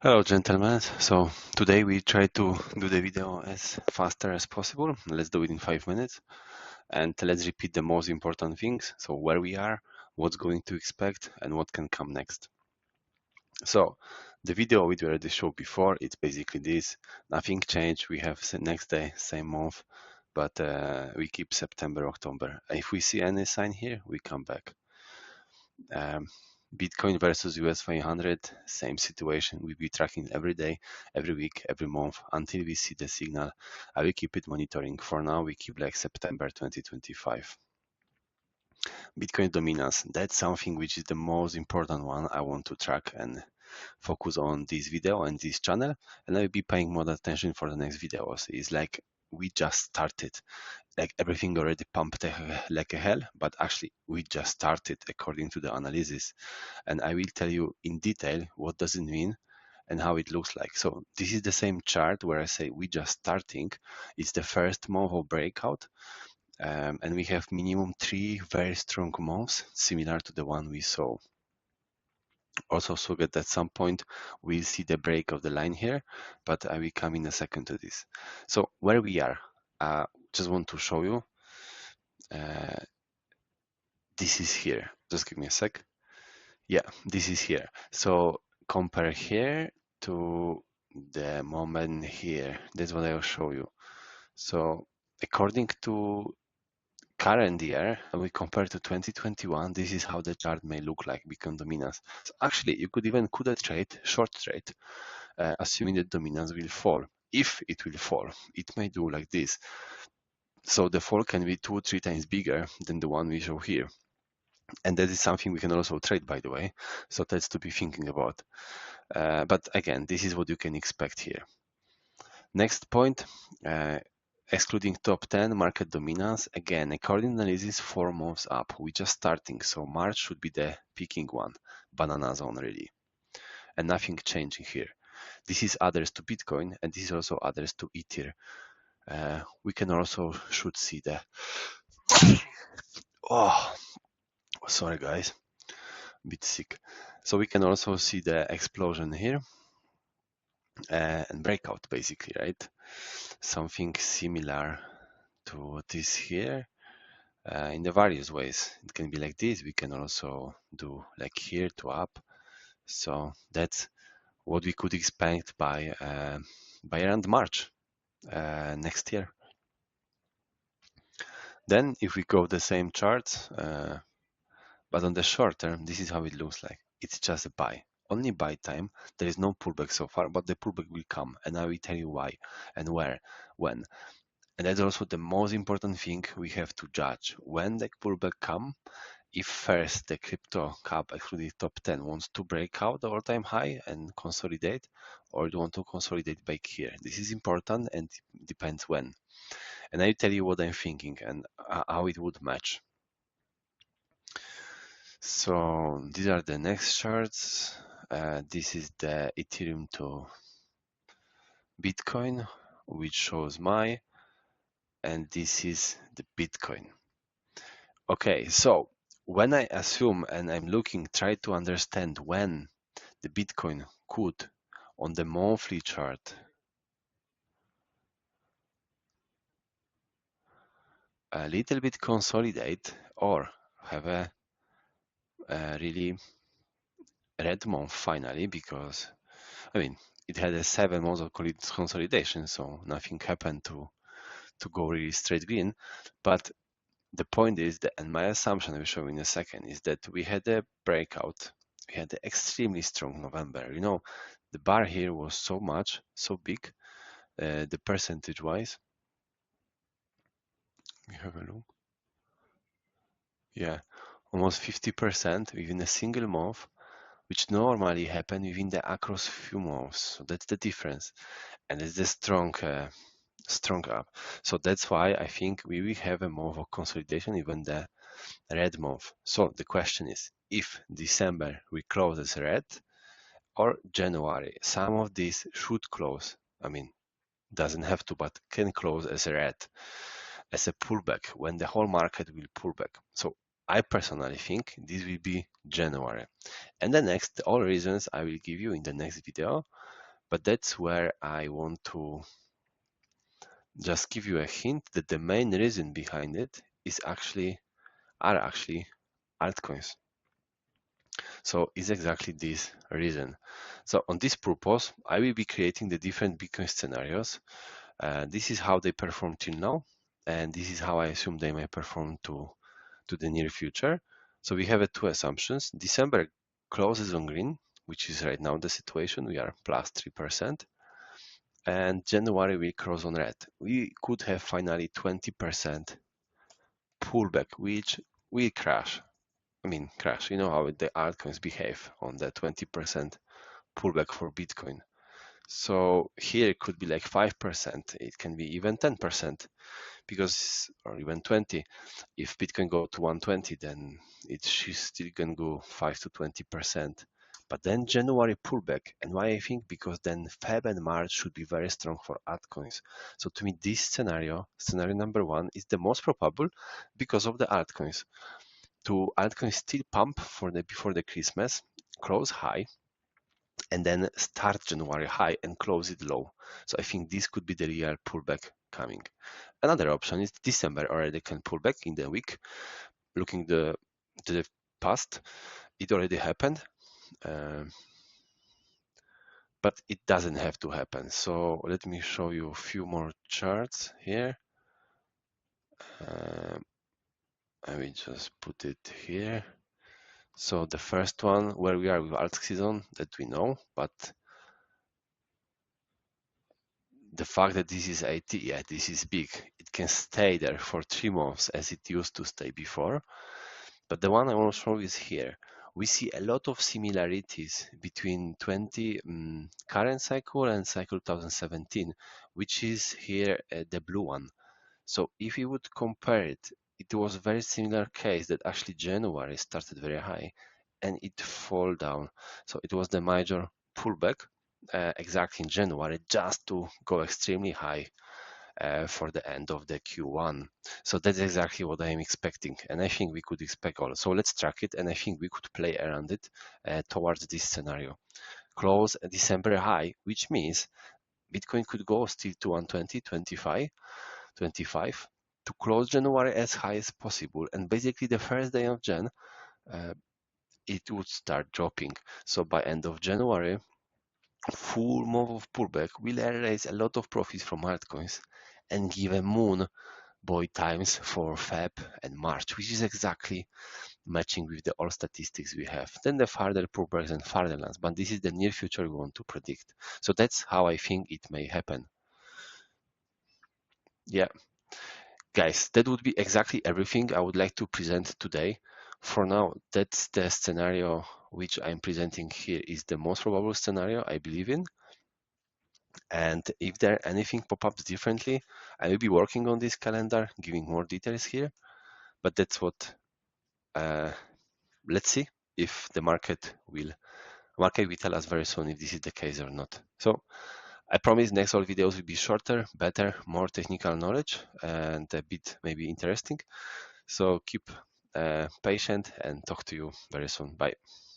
Hello gentlemen, so today we try to do the video as faster as possible. Let's do it in 5 minutes and let's repeat the most important things. So where we are, what's going to expect and what can come next. So the video we already showed before, it's basically this. Nothing changed. We have the next day, same month, but we keep September, October. If we see any sign here, we come back. Bitcoin versus US 500, same situation. We'll be tracking every day, every week, every month until we see the signal. I will keep it monitoring. For now, we keep like September 2025. Bitcoin dominance, that's something which is the most important one I want to track and focus on this video and this channel. And I will be paying more attention for the next videos. It's like we just started. Like everything already pumped like a hell, but actually we just started according to the analysis. And I will tell you in detail what does it mean and how it looks like. So this is the same chart where I say we just starting. It's the first month of breakout. And we have minimum 3 very strong months, similar to the one we saw. Also forget at some point we'll see the break of the line here, but I will come in a second to this. So where we are, just want to show you. This is here. Just give me a sec. Yeah, this is here. So compare here to the moment here. That's what I'll show you. So according to current year, we compare to 2021, this is how the chart may look like, Bitcoin dominance. So actually, you could even a trade, short trade, assuming that dominance will fall. If it will fall, it may do like this. So the fall can be 2 or 3 times bigger than the one we show here. And that is something we can also trade, by the way. So that's to be thinking about. But again, this is what you can expect here. Next point, excluding top 10 market dominance. Again, according to analysis, 4 months up. We're just starting, so March should be the peaking one. Banana zone really. And nothing changing here. This is others to Bitcoin, and this is also others to Ether. We can also should see the sorry guys, a bit sick. So we can also see the explosion here and breakout basically, right? Something similar to what is here in the various ways. It can be like this. We can also do like here to up. So that's what we could expect by around March next year. Then if we go the same chart, but on the short term, this is how it looks like. It's just a buy. Only buy time. There is no pullback so far, but the pullback will come. And I will tell you why and where, when. And that's also the most important thing we have to judge. When the pullback come, if first the crypto cap, excluding top 10, wants to break out the all-time high and consolidate, or you want to consolidate back here. This is important and depends when. And I'll tell you what I'm thinking and how it would match. So these are the next charts. This is the Ethereum to Bitcoin, which shows my, and this is the Bitcoin. Okay, so when I assume and I'm looking, try to understand when the Bitcoin could, on the monthly chart, a little bit consolidate or have a really red month finally, because I mean it had a 7 months of consolidation, so nothing happened to go really straight green. But the point is that, and my assumption I will show in a second, is that we had a breakout. We had an extremely strong November. You know, the bar here was so big, the percentage wise. We have a look. Yeah, almost 50% within a single month, which normally happen within the across few months. So that's the difference, and it's the strong up. So that's why I think we will have a month of consolidation, even the red month. So the question is, if December we close as red, or January, some of these should close. I mean, doesn't have to, but can close as a red, as a pullback when the whole market will pull back. So I personally think this will be January. And the next, all reasons I will give you in the next video, but that's where I want to just give you a hint that the main reason behind it are actually altcoins. So it's exactly this reason. So on this purpose, I will be creating the different Bitcoin scenarios. This is how they perform till now, and this is how I assume they may perform to the near future. So we have two assumptions. December closes on green, which is right now the situation. We are plus 3%. And January will close on red. We could have finally 20% pullback, which will crash. I mean, crash. You know how the altcoins behave on the 20% pullback for Bitcoin. So here it could be like 5%. It can be even 10%, because, or even 20. If Bitcoin go to 120, then it's still gonna go 5 to 20%. But then January pullback, and why I think, because then Feb and March should be very strong for altcoins. So to me, this scenario number one, is the most probable because of the altcoins. To altcoins still pump before the Christmas, close high, and then start January high and close it low. So I think this could be the real pullback coming. Another option is December already can pull back in the week. Looking to the past, it already happened, but it doesn't have to happen. So let me show you a few more charts here. I will just put it here. So the first one, where we are with Altseason, that we know, but the fact that this is 80, yeah, this is big. It can stay there for 3 months as it used to stay before. But the one I want to show is here. We see a lot of similarities between current cycle and cycle 2017, which is here the blue one. So if you would compare it, it was a very similar case that actually January started very high and it fall down. So it was the major pullback exactly in January, just to go extremely high for the end of the Q1. So that's exactly what I'm expecting, and I think we could expect all. So let's track it, and I think we could play around it towards this scenario. Close a December high, which means Bitcoin could go still to 120, 25 to close January as high as possible, and basically the first day of Jan it would start dropping. So by end of January, full move of pullback will erase a lot of profits from altcoins and give a moon boy times for Feb and March, which is exactly matching with the all statistics we have. Then the further pullbacks and further lands, but this is the near future we want to predict. So that's how I think it may happen. Yeah, guys, that would be exactly everything I would like to present today. For now, that's the scenario which I'm presenting here is the most probable scenario I believe in. And if there anything pop-ups differently, I will be working on this calendar, giving more details here. But that's what, let's see if the market will tell us very soon if this is the case or not. So I promise next all videos will be shorter, better, more technical knowledge, and a bit maybe interesting. So keep patient and talk to you very soon. Bye.